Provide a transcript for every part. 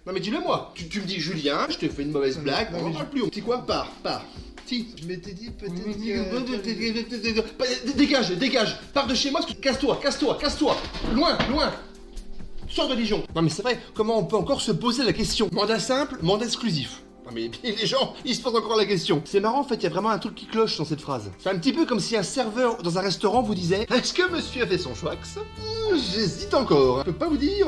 Non mais dis-le moi. Tu me dis Julien, je te fais une mauvaise blague, on n'en parle plus. C'est quoi? Pars. Si. Je m'étais dit peut-être que... Dégage. Pars de chez moi, casse-toi. Loin. Sors de Dijon. Non mais c'est vrai, comment on peut encore se poser la question? Mandat simple, mandat exclusif. Non mais les gens, ils se posent encore la question. C'est marrant en fait, il y a vraiment un truc qui cloche dans cette phrase. C'est un petit peu comme si un serveur dans un restaurant vous disait: est-ce que monsieur a fait son choix? J'hésite encore. Je peux pas vous dire...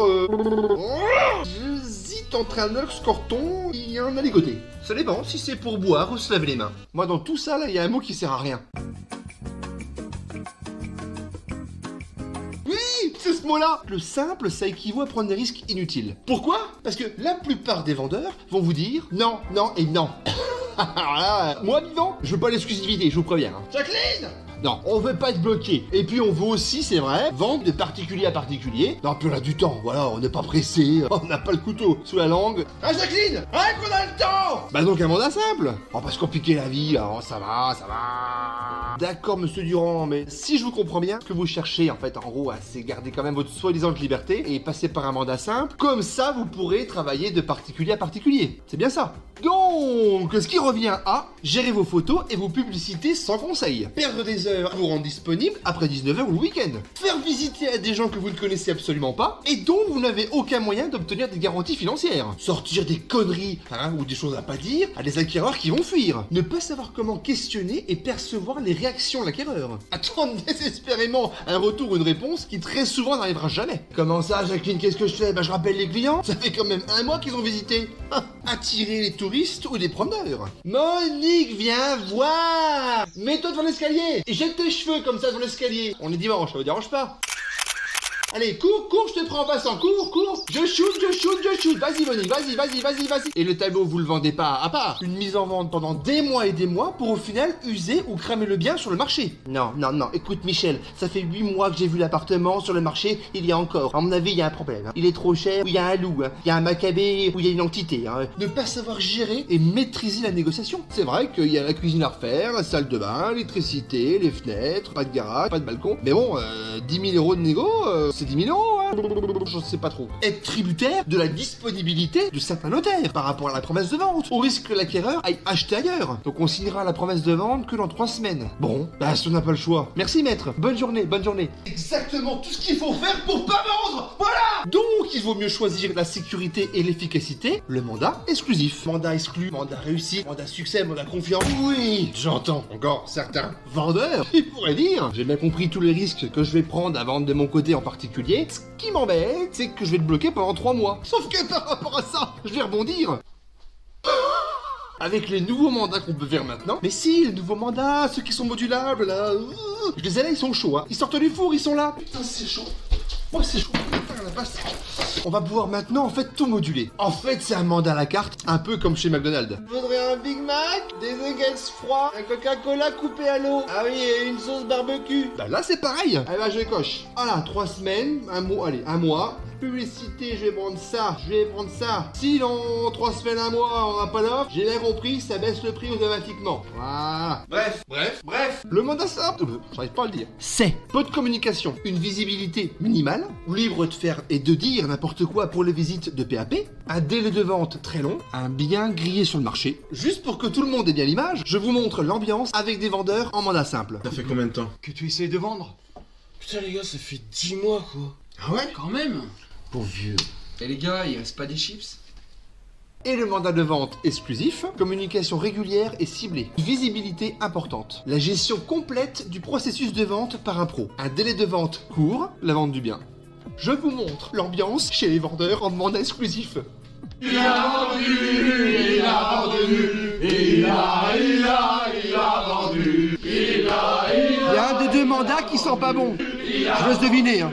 J'hésite entre un ox corton et un aligoté. Ça dépend si c'est pour boire ou se laver les mains. Moi dans tout ça là, il y a un mot qui sert à rien. C'est ce mot-là. Le simple, ça équivaut à prendre des risques inutiles. Pourquoi? Parce que la plupart des vendeurs vont vous dire non et non. Alors là, moi vivant, je veux pas l'exclusivité, je vous préviens. Jacqueline! Non, on veut pas être bloqué. Et puis on veut aussi, c'est vrai, vendre de particulier à particulier. Non, puis on a du temps, voilà, on n'est pas pressé, on n'a pas le couteau sous la langue. Ah Jacqueline! Hein, qu'on a le temps! Bah donc un mandat simple. On va pas se compliquer la vie, alors ça va. D'accord monsieur Durand, mais si je vous comprends bien, ce que vous cherchez en fait, en gros, c'est garder quand même votre soi-disant liberté et passer par un mandat simple. Comme ça, vous pourrez travailler de particulier à particulier. C'est bien ça. Donc, ce qui revient à gérer vos photos et vos publicités sans conseil. Perdre des heures à vous rendre disponible après 19h ou le week-end. Faire visiter à des gens que vous ne connaissez absolument pas et dont vous n'avez aucun moyen d'obtenir des garanties financières. Sortir des conneries, ou des choses à pas dire à des acquéreurs qui vont fuir. Ne pas savoir comment questionner et percevoir les réactions de l'acquéreur. Attendre désespérément un retour ou une réponse qui très souvent n'arrivera jamais. Comment ça, Jacqueline, qu'est-ce que je fais? Bah je rappelle les clients, ça fait quand même un mois qu'ils ont visité. Attirer les touristes ou des promeneurs. Monique, viens voir. Mets-toi devant l'escalier et jette tes cheveux comme ça devant l'escalier. On est dimanche, ça vous dérange pas? Allez, cours, je te prends en passant, cours. Je shoot. Vas-y, Monique, vas-y. Et le tableau, vous le vendez pas à part. Une mise en vente pendant des mois et des mois pour au final user ou cramer le bien sur le marché. Non. Écoute, Michel, ça fait 8 mois que j'ai vu l'appartement sur le marché, il y a encore. À mon avis, il y a un problème. Il est trop cher, ou il y a un loup, il y a un macabé, ou il y a une entité. Ne pas savoir gérer et maîtriser la négociation. C'est vrai qu'il y a la cuisine à refaire, la salle de bain, l'électricité, les fenêtres, pas de garage, pas de balcon. Mais bon, 10 000 € de négo, c'est 10 000 €, je sais pas trop. Être tributaire de la disponibilité de certains notaires par rapport à la promesse de vente, au risque que l'acquéreur aille acheter ailleurs. Donc on signera la promesse de vente que dans 3 semaines. Bon, si on n'a pas le choix. Merci maître, bonne journée. Exactement tout ce qu'il faut faire pour pas vendre. Voilà. Donc il vaut mieux choisir la sécurité et l'efficacité, le mandat exclusif. Mandat exclu, mandat réussi, mandat succès, mandat confiant. Oui, j'entends encore certains vendeurs qui pourraient dire: j'ai bien compris tous les risques que je vais prendre à vendre de mon côté en particulier. Ce qui m'embête, c'est que je vais te bloquer pendant 3 mois. Sauf que par rapport à ça, je vais rebondir. Avec les nouveaux mandats qu'on peut faire maintenant. Mais si, les nouveaux mandats, ceux qui sont modulables, là. Je les ai là, ils sont chauds, Ils sortent du four, ils sont là. Putain, c'est chaud. Moi, c'est chaud. Putain, la vache. On va pouvoir maintenant, en fait, tout moduler. En fait, c'est un mandat à la carte, un peu comme chez McDonald's. Je voudrais un Big Mac, des nuggets froids, un Coca-Cola coupé à l'eau. Ah oui, et une sauce barbecue. Bah là, c'est pareil. Allez, bah, je coche. Voilà, 3 semaines, un mois. Publicité, je vais prendre ça. Si dans 3 semaines, un mois, on n'a pas d'offre, j'ai bien compris, ça baisse le prix automatiquement. Voilà. Bref. Le mandat simple, j'arrive pas à le dire. C'est peu de communication, une visibilité minimale, libre de faire et de dire n'importe quoi pour les visites de PAP, un délai de vente très long, un bien grillé sur le marché. Juste pour que tout le monde ait bien l'image, je vous montre l'ambiance avec des vendeurs en mandat simple. Ça fait combien de temps que tu essayes de vendre? Putain les gars, ça fait 10 mois quoi. Ah ouais, quand même. Pauvre vieux. Et les gars, il reste pas des chips? Et le mandat de vente exclusif, communication régulière et ciblée, visibilité importante, la gestion complète du processus de vente par un pro, un délai de vente court, la vente du bien. Je vous montre l'ambiance chez les vendeurs en mandat exclusif. Il a vendu. Il y a un des 2 mandats qui sent pas bon. Je laisse deviner.